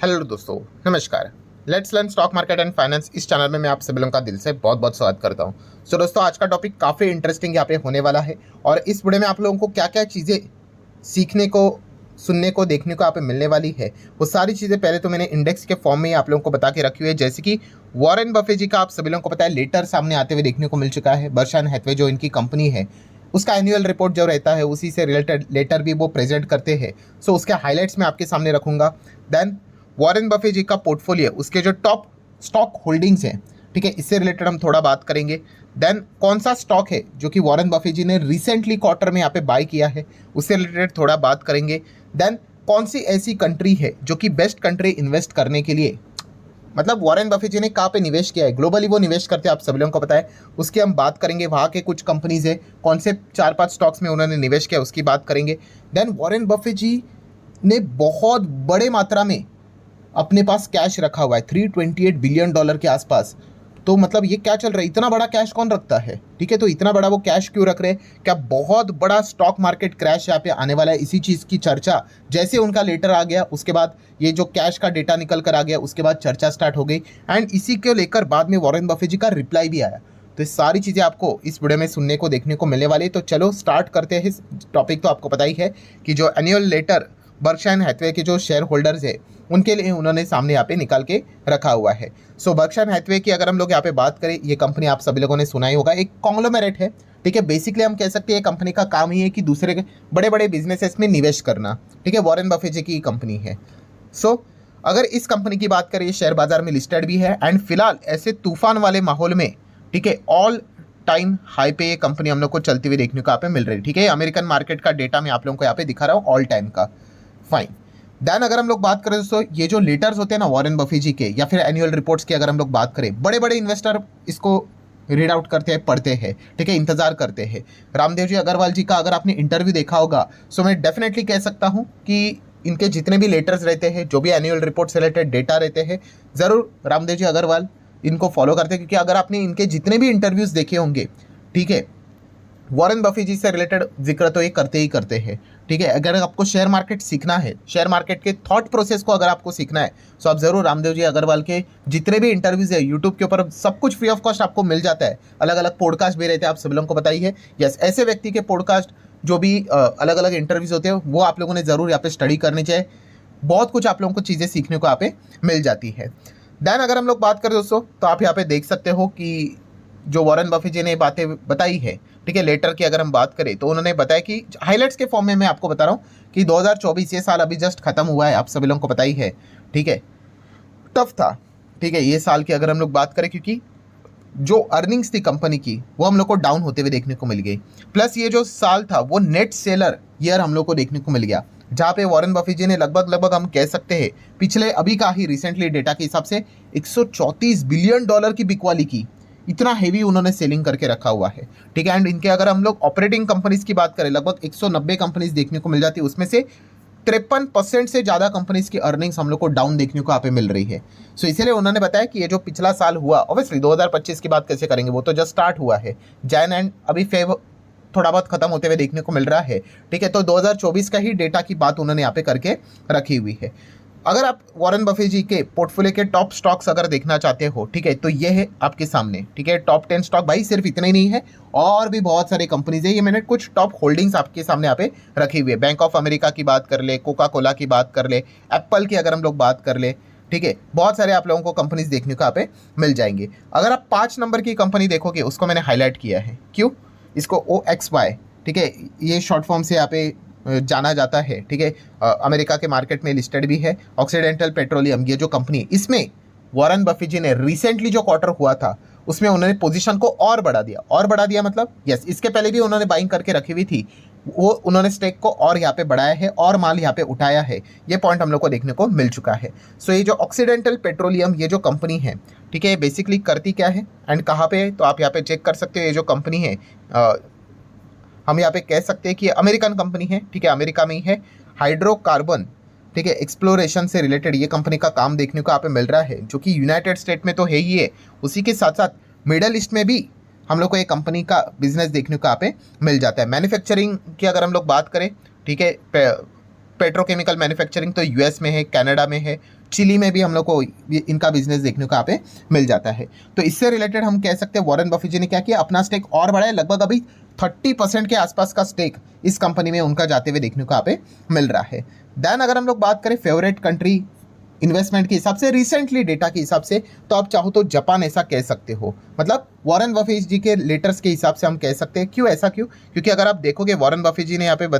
Hello दोस्तों, नमस्कार। Let's learn stock market and finance इस चैनल में मैं आप सभी लोगों का दिल से बहुत बहुत स्वागत करता हूं। सो दोस्तों, आज का टॉपिक काफ़ी इंटरेस्टिंग यहाँ पे होने वाला है और इस वीडियो में आप लोगों को क्या क्या चीज़ें सीखने को, सुनने को, देखने को यहाँ पे मिलने वाली है, वो सारी चीज़ें पहले तो मैंने इंडेक्स के फॉर्म में ही आप लोगों को बता के रखी हुई है। जैसे कि वॉरेन बफे जी का आप सभी लोगों को पता है लेटर सामने आते हुए देखने को मिल चुका है। बर्कशायर हैथवे जो इनकी कंपनी है, उसका एनुअल रिपोर्ट जो रहता है उसी से रिलेटेड लेटर भी वो प्रेजेंट करते हैं। सो उसके हाईलाइट्स मैं आपके सामने रखूंगा। देन वॉरेन बफे जी का पोर्टफोलियो, उसके जो टॉप स्टॉक होल्डिंग्स हैं, ठीक है, इससे रिलेटेड हम थोड़ा बात करेंगे। देन कौन सा स्टॉक है जो कि वॉरेन बफे जी ने रिसेंटली क्वार्टर में यहाँ पे बाय किया है, उससे रिलेटेड थोड़ा बात करेंगे। देन कौन सी ऐसी कंट्री है जो कि बेस्ट कंट्री इन्वेस्ट करने के लिए, मतलब वॉरेन बफे जी ने कहाँ पे निवेश किया है, ग्लोबली वो निवेश करते हैं, आप सभी लोगों को पता है, उसकी हम बात करेंगे। वहाँ के कुछ कंपनीज है, कौन से 4-5 स्टॉक्स में उन्होंने निवेश किया, उसकी बात करेंगे। देन वॉरेन बफे जी ने बहुत बड़े मात्रा में अपने पास कैश रखा हुआ है, $328 बिलियन के आसपास। तो मतलब ये क्या चल रहा है, इतना बड़ा कैश कौन रखता है, ठीक है। तो इतना बड़ा वो कैश क्यों रख रहे हैं, क्या बहुत बड़ा स्टॉक मार्केट क्रैश यहाँ पे आने वाला है, इसी चीज़ की चर्चा जैसे उनका लेटर आ गया उसके बाद, ये जो कैश का डेटा निकल कर आ गया उसके बाद चर्चा स्टार्ट हो गई। एंड इसी को लेकर बाद में वॉरेन बफे जी का रिप्लाई भी आया। तो ये सारी चीज़ें आपको इस वीडियो में सुनने को, देखने को मिलने वाली है। तो चलो स्टार्ट करते हैं। इस टॉपिक तो आपको पता ही है कि जो एनुअल लेटर बर्कशायर हैथवे के जो शेयर होल्डर्स है उनके लिए उन्होंने सामने यहाँ पे निकाल के रखा हुआ है। सो बर्कशायर हैथवे की अगर हम लोग यहाँ पे बात करें, ये कंपनी आप सभी लोगों ने सुना ही होगा, एक कॉन्ग्लोमेरेट है, ठीक है। बेसिकली हम कह सकते हैं कंपनी का काम ही है कि दूसरे बड़े बड़े बिजनेसेस में निवेश करना, ठीक है। वॉरेन बफे जी की कंपनी है। सो अगर इस कंपनी की बात करें, शेयर बाजार में लिस्टेड भी है एंड फिलहाल ऐसे तूफान वाले माहौल में, ठीक है, ऑल टाइम हाई पे ये कंपनी हम लोग को चलती हुई देखने को यहाँ पे मिल रही है, ठीक है। अमेरिकन मार्केट का डेटा मैं आप लोगों को यहाँ पे दिखा रहा हूँ ऑल टाइम का। फाइन। देन अगर हम लोग बात करें दोस्तों, ये जो लेटर्स होते हैं ना वॉरेन बफे जी के, या फिर एनुअल रिपोर्ट्स की अगर हम लोग बात करें, बड़े बड़े इन्वेस्टर इसको रीड आउट करते हैं, पढ़ते हैं, ठीक है, इंतजार करते हैं। रामदेव जी अग्रवाल जी का अगर आपने इंटरव्यू देखा होगा, सो मैं डेफिनेटली कह सकता हूँ कि इनके जितने भी लेटर्स रहते हैं, जो भी एनुअल रिपोर्ट से रिलेटेड डेटा रहते हैं, ज़रूर रामदेव जी अग्रवाल इनको फॉलो करते हैं, क्योंकि अगर आपने इनके जितने भी इंटरव्यूज़ देखे होंगे, ठीक है, वॉरेन बफे जी से रिलेटेड जिक्र तो ये करते ही करते हैं, ठीक है। अगर आपको शेयर मार्केट सीखना है, शेयर मार्केट के थॉट प्रोसेस को अगर आपको सीखना है, तो आप ज़रूर रामदेव जी अग्रवाल के जितने भी इंटरव्यूज़ है यूट्यूब के ऊपर सब कुछ फ्री ऑफ कॉस्ट आपको मिल जाता है। अलग अलग पॉडकास्ट भी रहते हैं, आप सभी लोगों को बताइए है। यस, ऐसे व्यक्ति के पॉडकास्ट जो भी अलग अलग इंटरव्यूज़ होते हैं वो आप लोगों ने ज़रूर यहाँ पे स्टडी करनी चाहिए। बहुत कुछ आप लोगों को चीज़ें सीखने को यहाँ पे मिल जाती है। देन अगर हम लोग बात करें दोस्तों, तो आप यहाँ पे देख सकते हो कि जो वॉरेन बफे जी ने बातें बताई है, ठीक है, लेटर की अगर हम बात करें तो उन्होंने बताया कि हाइलाइट्स के फॉर्म में मैं आपको बता रहा हूँ कि 2024 ये साल अभी जस्ट खत्म हुआ है, आप सभी लोगों को पता ही है, ठीक है। टफ था, ठीक है, ये साल की अगर हम लोग बात करें, क्योंकि जो अर्निंग्स थी कंपनी की वो हम लोग को डाउन होते हुए देखने को मिल गई। प्लस ये जो साल था वो नेट सेलर ईयर हम लोग को देखने को मिल गया, जहाँ पे वॉरेन बफे जी ने लगभग हम कह सकते हैं पिछले अभी का ही रिसेंटली डेटा के हिसाब से $134 बिलियन की बिकवाली की, इतना हेवी उन्होंने सेलिंग करके रखा हुआ है, ठीक है। एंड इनके अगर हम लोग ऑपरेटिंग कंपनीज की बात करें, लगभग 190 कंपनीज देखने को मिल जाती है, उसमें से 53% से ज़्यादा कंपनीज की अर्निंग्स हम लोग को डाउन देखने को यहाँ पे मिल रही है। सो इसीलिए उन्होंने बताया कि ये जो पिछला साल हुआ, ऑब्वियसली 2025 की बात कैसे करेंगे, वो तो जस्ट स्टार्ट हुआ है, जैन एंड अभी फेब थोड़ा बहुत खत्म होते हुए देखने को मिल रहा है, ठीक है। तो 2024 का ही डेटा की बात उन्होंने यहाँ पे करके रखी हुई है। अगर आप वॉरेन बफे जी के पोर्टफोलियो के टॉप स्टॉक्स अगर देखना चाहते हो, ठीक है, तो ये है आपके सामने, ठीक है, टॉप 10 स्टॉक। भाई सिर्फ इतना ही नहीं है, और भी बहुत सारे कंपनीज है। ये मैंने कुछ टॉप होल्डिंग्स आपके सामने यहाँ पे रखी हुई है। बैंक ऑफ अमेरिका की बात कर ले, कोका कोला की बात कर ले, एप्पल की अगर हम लोग बात कर ले, ठीक है, बहुत सारे आप लोगों को कंपनीज देखने को यहाँ पे मिल जाएंगे। अगर आप 5 नंबर की कंपनी देखोगे, उसको मैंने हाईलाइट किया है, क्यों, इसको OXY, ठीक है, ये शॉर्ट फॉर्म से यहाँ पे जाना जाता है, ठीक है। अमेरिका के मार्केट में लिस्टेड भी है। ऑक्सीडेंटल पेट्रोलियम, ये जो कंपनी, इसमें वॉरेन बफे जी ने रिसेंटली जो क्वार्टर हुआ था उसमें उन्होंने पोजीशन को और बढ़ा दिया। और बढ़ा दिया मतलब, यस, इसके पहले भी उन्होंने बाइंग करके रखी हुई थी, वो उन्होंने स्टेक को और यहाँ पे बढ़ाया है और माल यहाँ पे उठाया है। ये पॉइंट हम लोग को देखने को मिल चुका है। सो ये जो ऑक्सीडेंटल पेट्रोलियम, ये जो कंपनी है, ठीक है, बेसिकली करती क्या है एंड कहाँ पे है, तो आप यहाँ पे चेक कर सकते हो। ये जो कंपनी है, हम यहाँ पे कह सकते हैं कि अमेरिकन कंपनी है, ठीक है, अमेरिका में ही है। हाइड्रोकार्बन, ठीक है, एक्सप्लोरेशन से रिलेटेड ये कंपनी का काम देखने को यहाँ पे मिल रहा है, जो कि यूनाइटेड स्टेट में तो है ही है, उसी के साथ साथ मिडल ईस्ट में भी हम लोग को एक कंपनी का बिजनेस देखने को यहाँ पे मिल जाता है। मैन्युफैक्चरिंग की अगर हम लोग बात करें, ठीक है, पेट्रोकेमिकल मैन्युफैक्चरिंग तो US में है, कनाडा में है, चिली में भी हम लोग को इनका बिजनेस देखने को यहाँ पे मिल जाता है। तो इससे रिलेटेड हम कह सकते हैं वॉरेन बफेट जी ने क्या किया, अपना स्टेक और बढ़ाया, लगभग अभी 30% के आसपास का स्टेक इस कंपनी में उनका जाते हुए देखने को यहाँ पे मिल रहा है। देन अगर हम लोग बात करें फेवरेट कंट्री इन्वेस्टमेंट के हिसाब से, रिसेंटली डेटा के हिसाब से, तो आप चाहो तो जापान ऐसा कह सकते हो। मतलब वॉरेन बफेट जी के लेटर्स के हिसाब से हम कह सकते हैं। क्यों ऐसा क्यों? क्योंकि अगर आप देखोगे वॉरेन बफेट जी ने यहाँ पे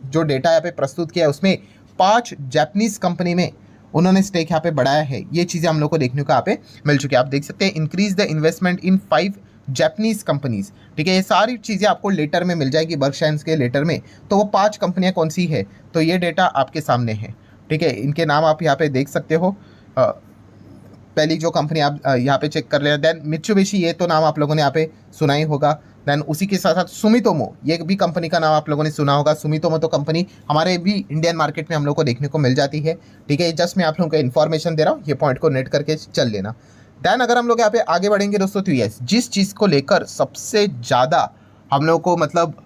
जो डेटा यहाँ पे प्रस्तुत किया है उसमें 5 जापानीज कंपनी में उन्होंने स्टेक यहाँ पे बढ़ाया है। ये चीज़ें हम लोग को देखने को यहाँ पे मिल चुकी है। आप देख सकते हैं increase the investment in 5 Japanese companies. ठीक है, ये सारी चीज़ें आपको लेटर में मिल जाएगी, बर्कशायर के लेटर में। तो वो 5 कंपनियाँ कौन सी है, तो ये डेटा आपके सामने है। ठीक है, इनके नाम आप यहाँ पे देख सकते हो। पहली जो कंपनी आप यहाँ पे चेक कर लेना। देन मित्सुबिशी, ये तो नाम आप लोगों ने यहाँ पे सुना ही होगा। देन उसी के साथ साथ सुमितोमो, ये भी कंपनी का नाम आप लोगों ने सुना होगा। सुमितोमो तो कंपनी हमारे भी इंडियन मार्केट में हम लोग को देखने को मिल जाती है। ठीक है, जस्ट मैं आप लोगों को इन्फॉर्मेशन दे रहा हूँ, ये पॉइंट को नेट करके चल लेना। देन अगर हम लोग यहाँ पे आगे बढ़ेंगे दोस्तों, तो यस, जिस चीज़ को लेकर सबसे ज़्यादा हम लोग को मतलब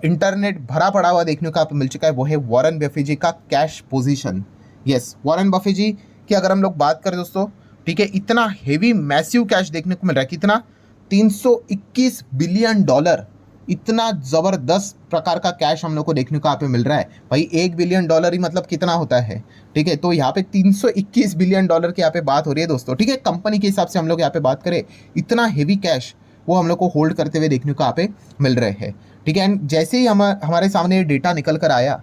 इंटरनेट भरा पड़ा हुआ देखने को मिल चुका है, वो है वॉरेन बफेट जी का cash position. Yes, Warren Buffett ji की अगर हम लोग बात करें दोस्तों, ठीक है, इतना हेवी मैसिव कैश देखने को मिल रहा है। कितना? 321 बिलियन डॉलर, इतना ज़बरदस्त प्रकार का कैश हम लोग को देखने को यहाँ पे मिल रहा है। भाई 1 बिलियन डॉलर ही मतलब कितना होता है? ठीक है, तो यहाँ पे 321 बिलियन डॉलर की यहाँ पे बात हो रही है दोस्तों। ठीक है, कंपनी के हिसाब से हम लोग यहाँ पे बात करें, इतना हेवी कैश वो हम लोग को होल्ड करते हुए देखने को यहाँ पे मिल रहे हैं। ठीक है, एंड जैसे ही हमारे सामने ये डेटा निकल कर आया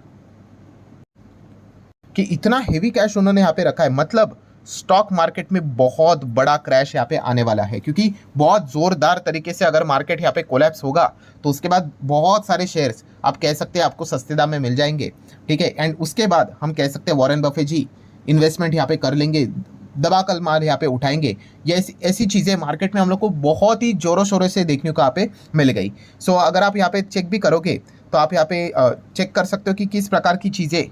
कि इतना हेवी कैश उन्होंने यहाँ पे रखा है, मतलब स्टॉक मार्केट में बहुत बड़ा क्रैश यहाँ पे आने वाला है। क्योंकि बहुत ज़ोरदार तरीके से अगर मार्केट यहाँ पे कोलैप्स होगा तो उसके बाद बहुत सारे शेयर्स आप कह सकते हैं आपको सस्ते दाम में मिल जाएंगे। ठीक है, एंड उसके बाद हम कह सकते हैं वॉरेन बफेट जी इन्वेस्टमेंट यहाँ पे कर लेंगे, दबा कल मार यहाँ पे उठाएंगे। ये ऐसी चीज़ें मार्केट में हम लोग को बहुत ही जोरों शोरों से देखने को यहाँ पे मिल गई। सो अगर आप यहाँ पे चेक भी करोगे तो आप यहाँ पे चेक कर सकते हो कि किस प्रकार की चीज़ें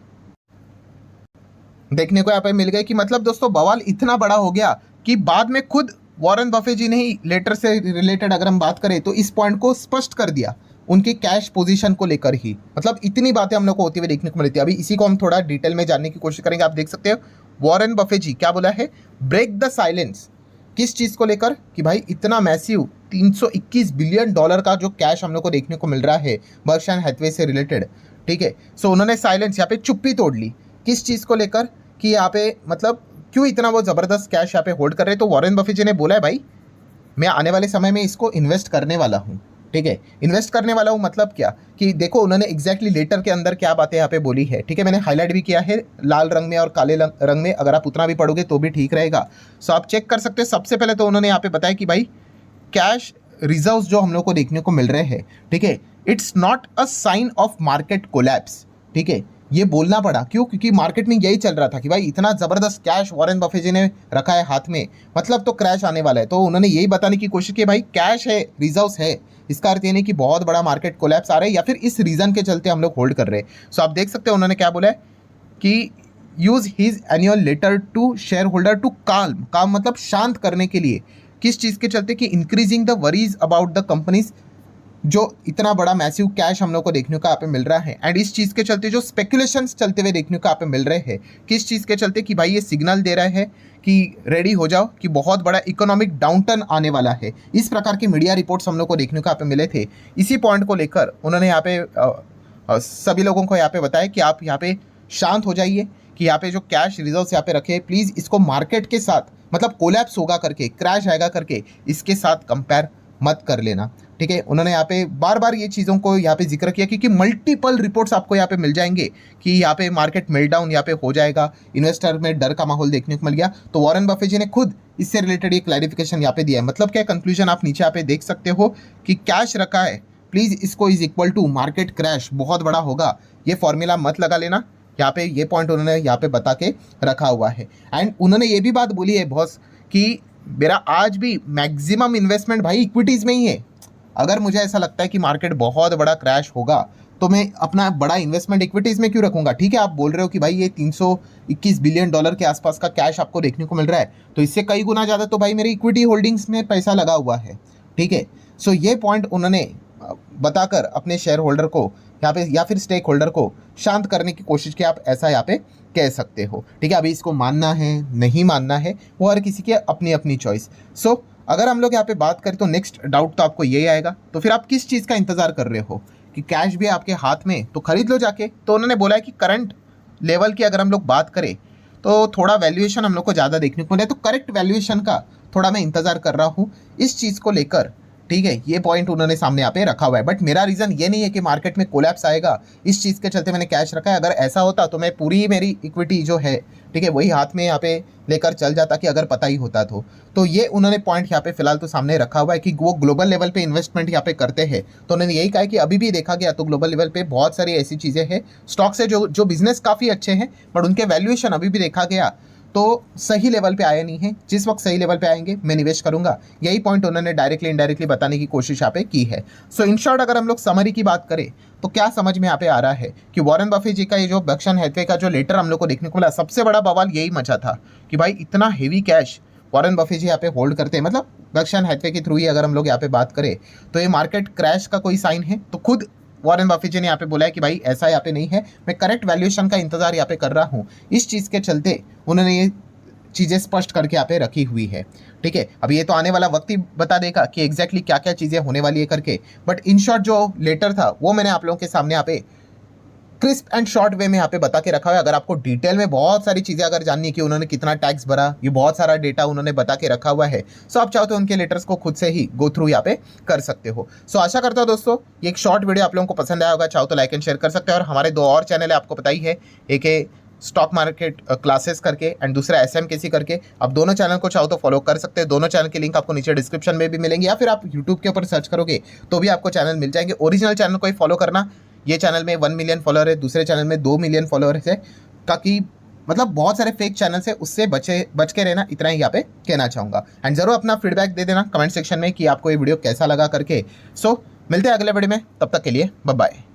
देखने को यहाँ पे मिल गई। कि मतलब दोस्तों बवाल इतना बड़ा हो गया कि बाद में खुद वॉरेन बफेट जी ने ही लेटर से रिलेटेड अगर हम बात करें तो इस पॉइंट को स्पष्ट कर दिया उनके कैश पोजीशन को लेकर ही। मतलब इतनी बातें हम लोग को होती हुई देखने को मिलती है। अभी इसी को हम थोड़ा डिटेल में जानने की कोशिश करेंगे। आप देख सकते हो वॉरेन बफेट जी क्या बोला है, ब्रेक द साइलेंस। किस चीज़ को लेकर? कि भाई इतना मैसिव 321 बिलियन डॉलर का जो कैश हम लोग को देखने को मिल रहा है बर्कशायर हैथवे से रिलेटेड। ठीक है, सो उन्होंने साइलेंस यहाँ पे चुप्पी तोड़ ली। किस चीज़ को लेकर? कि यहाँ पे मतलब क्यों इतना वो ज़बरदस्त कैश यहाँ पे होल्ड कर रहे हैं। तो वॉरेन बफेट जी ने बोला है भाई मैं आने वाले समय में इसको इन्वेस्ट करने वाला हूँ। ठीक है, इन्वेस्ट करने वाला हूँ मतलब क्या? कि देखो उन्होंने एग्जैक्टली लेटर के अंदर क्या बातें यहाँ पे बोली है। ठीक है, मैंने हाईलाइट भी किया है लाल रंग में और काले रंग में, अगर आप उतना भी पढ़ोगे तो भी ठीक रहेगा। सो आप चेक कर सकते हो। सबसे पहले तो उन्होंने यहाँ पे बताया कि भाई कैश रिजर्व्स जो हम लोग को देखने को मिल रहे हैं, ठीक है, it's not a sign of market collapse. ठीक है, ये बोलना पड़ा क्यों? क्योंकि मार्केट में यही चल रहा था कि भाई इतना ज़बरदस्त कैश वॉरेन बफेट जी ने रखा है हाथ में, मतलब तो क्रैश आने वाला है। तो उन्होंने यही बताने की कोशिश की भाई कैश है, रिजर्व्स है, इसका अर्थ ये नहीं कि बहुत बड़ा मार्केट कोलैप्स आ रहा है या फिर इस रीज़न के चलते हम लोग होल्ड कर रहे हैं। सो आप देख सकते हैं उन्होंने क्या बोला है कि use his annual letter to share holder to calm मतलब शांत करने के लिए। किस चीज़ के चलते? कि increasing the worries about the companies, जो इतना बड़ा मैसिव कैश हम लोग को देखने को यहाँ पे मिल रहा है। एंड इस चीज़ के चलते जो स्पेकुलेशंस चलते हुए देखने को यहाँ पे मिल रहे हैं, किस चीज़ के चलते? कि भाई ये सिग्नल दे रहा है कि रेडी हो जाओ कि बहुत बड़ा इकोनॉमिक डाउनटर्न आने वाला है। इस प्रकार की मीडिया रिपोर्ट्स हम लोग को देखने को यहाँ पे मिले थे। इसी पॉइंट को लेकर उन्होंने यहाँ पे सभी लोगों को यहाँ पे बताया कि आप यहाँ पे शांत हो जाइए, कि यहाँ पे जो कैश रिजर्व्स यहाँ पे रखे प्लीज़ इसको मार्केट के साथ मतलब कोलैप्स होगा करके, क्रैश आएगा करके इसके साथ कंपेयर मत कर लेना। ठीक है, उन्होंने यहाँ पे बार बार ये चीज़ों को यहाँ पे जिक्र किया क्योंकि मल्टीपल रिपोर्ट्स आपको यहाँ पे मिल जाएंगे कि यहाँ पे मार्केट मेल्टडाउन यहाँ पे हो जाएगा, इन्वेस्टर में डर का माहौल देखने को मिल गया। तो वॉरेन बफेट जी ने खुद इससे रिलेटेड ये क्लैरिफिकेशन यहाँ पे दिया है। मतलब क्या कंक्लूजन आप नीचे यहाँ पे देख सकते हो कि कैश रखा है, प्लीज़ इसको is equal to market crash बहुत बड़ा होगा, ये फॉर्मूला मत लगा लेना। यहाँ पे ये पॉइंट उन्होंने यहाँ पे बता के रखा हुआ है। एंड उन्होंने ये भी बात बोली है बॉस कि मेरा आज भी मैक्सिमम इन्वेस्टमेंट भाई इक्विटीज़ में ही है। अगर मुझे ऐसा लगता है कि मार्केट बहुत बड़ा क्रैश होगा तो मैं अपना बड़ा इन्वेस्टमेंट इक्विटीज़ में क्यों रखूंगा। ठीक है, आप बोल रहे हो कि भाई ये 321 बिलियन डॉलर के आसपास का कैश आपको देखने को मिल रहा है, तो इससे कई गुना ज़्यादा तो भाई मेरी इक्विटी होल्डिंग्स में पैसा लगा हुआ है। ठीक है, सो ये पॉइंट उन्होंने बताकर अपने शेयर होल्डर को यहाँ पे, या फिर स्टेक होल्डर को शांत करने की कोशिश की, आप ऐसा यहाँ पे कह सकते हो। ठीक है, अभी इसको मानना है नहीं मानना है वो हर किसी की अपनी अपनी चॉइस। सो अगर हम लोग यहाँ पे बात करें तो नेक्स्ट डाउट तो आपको यही आएगा, तो फिर आप किस चीज़ का इंतजार कर रहे हो कि कैश भी आपके हाथ में तो खरीद लो जाके। तो उन्होंने बोला है कि करंट लेवल की अगर हम लोग बात करें तो थोड़ा वैल्यूएशन हम लोग को ज़्यादा देखने को मिले, तो करेक्ट वैल्यूएशन का थोड़ा मैं इंतजार कर रहा हूँ इस चीज़ को लेकर। ठीक है, ये पॉइंट उन्होंने सामने यहाँ पे रखा हुआ है, बट मेरा रीज़न ये नहीं है कि मार्केट में कोलैप्स आएगा इस चीज़ के चलते मैंने कैश रखा है। अगर ऐसा होता तो मैं पूरी मेरी इक्विटी जो है, ठीक है, वही हाथ में यहाँ पे लेकर चल जाता कि अगर पता ही होता तो ये उन्होंने पॉइंट यहाँ पे फिलहाल तो सामने रखा हुआ है कि वो ग्लोबल लेवल पे इन्वेस्टमेंट यहाँ पे करते हैं। तो उन्होंने यही कहा है कि अभी भी देखा गया तो ग्लोबल लेवल पे बहुत सारी ऐसी चीज़ें हैं, स्टॉक्स है जो बिजनेस काफ़ी अच्छे हैं, बट उनके वैल्यूएशन अभी भी देखा गया तो सही लेवल पे आया नहीं है। जिस वक्त सही लेवल पे आएंगे मैं निवेश करूंगा, यही पॉइंट उन्होंने डायरेक्टली इनडायरेक्टली बताने की कोशिश यहाँ पे की है। सो इन शॉर्ट अगर हम लोग समरी की बात करें तो क्या समझ में यहाँ पे आ रहा है कि वॉरेन बफेट जी का ये जो बर्कशायर हैथवे का जो लेटर हम लोग को देखने को मिला, सबसे बड़ा बवाल यही मचा था कि भाई इतना हेवी कैश वॉरेन बफेट जी यहाँ पे होल्ड करते हैं, मतलब बर्कशायर हैथवे के थ्रू ही अगर हम लोग यहाँ पे बात करें तो ये मार्केट क्रैश का कोई साइन है। तो खुद वॉरेन बफेट जी ने यहाँ पे बोला है कि भाई ऐसा यहाँ पे नहीं है, मैं करेक्ट वैल्यूएशन का इंतजार यहाँ पे कर रहा हूँ। इस चीज़ के चलते उन्होंने ये चीज़ें स्पष्ट करके यहाँ पे रखी हुई है। ठीक है, अब ये तो आने वाला वक्त ही बता देगा कि एग्जैक्टली क्या क्या चीज़ें होने वाली है करके, बट इन शॉर्ट जो लेटर था वो मैंने आप लोगों के सामने यहाँ पे क्रिस्प एंड शॉर्ट वे में यहाँ पे बता के रखा हुआ है। अगर आपको डिटेल में बहुत सारी चीज़ें अगर जाननी है कि उन्होंने कितना टैक्स भरा, ये बहुत सारा डेटा उन्होंने बता के रखा हुआ है, सो आप चाहो तो उनके लेटर्स को खुद से ही गो थ्रू यहाँ पे कर सकते हो। सो आशा करता हूँ दोस्तों ये एक शॉर्ट वीडियो आप लोगों को पसंद आया होगा, चाहो तो लाइक एंड शेयर कर सकते हो। और हमारे 2 और चैनल है, आपको पता ही है, एक है स्टॉक मार्केट क्लासेस करके एंड दूसरा SMKC करके। आप दोनों चैनल को चाहो तो फॉलो कर सकते हैं। दोनों चैनल के लिंक आपको नीचे डिस्क्रिप्शन में भी मिलेंगे, या फिर आप यूट्यूब के ऊपर सर्च करोगे तो भी आपको चैनल मिल जाएंगे। ओरिजिनल चैनल को ही फॉलो करना, ये चैनल में 1 मिलियन फॉलोअर है, दूसरे चैनल में 2 मिलियन फॉलोअर्स है, ताकि मतलब बहुत सारे फेक चैनल्स है उससे बच के रहना, इतना ही यहाँ पे कहना चाहूँगा। एंड जरूर अपना फीडबैक दे देना कमेंट सेक्शन में कि आपको ये वीडियो कैसा लगा करके। सो मिलते हैं अगले वीडियो में, तब तक के लिए बाय बाय।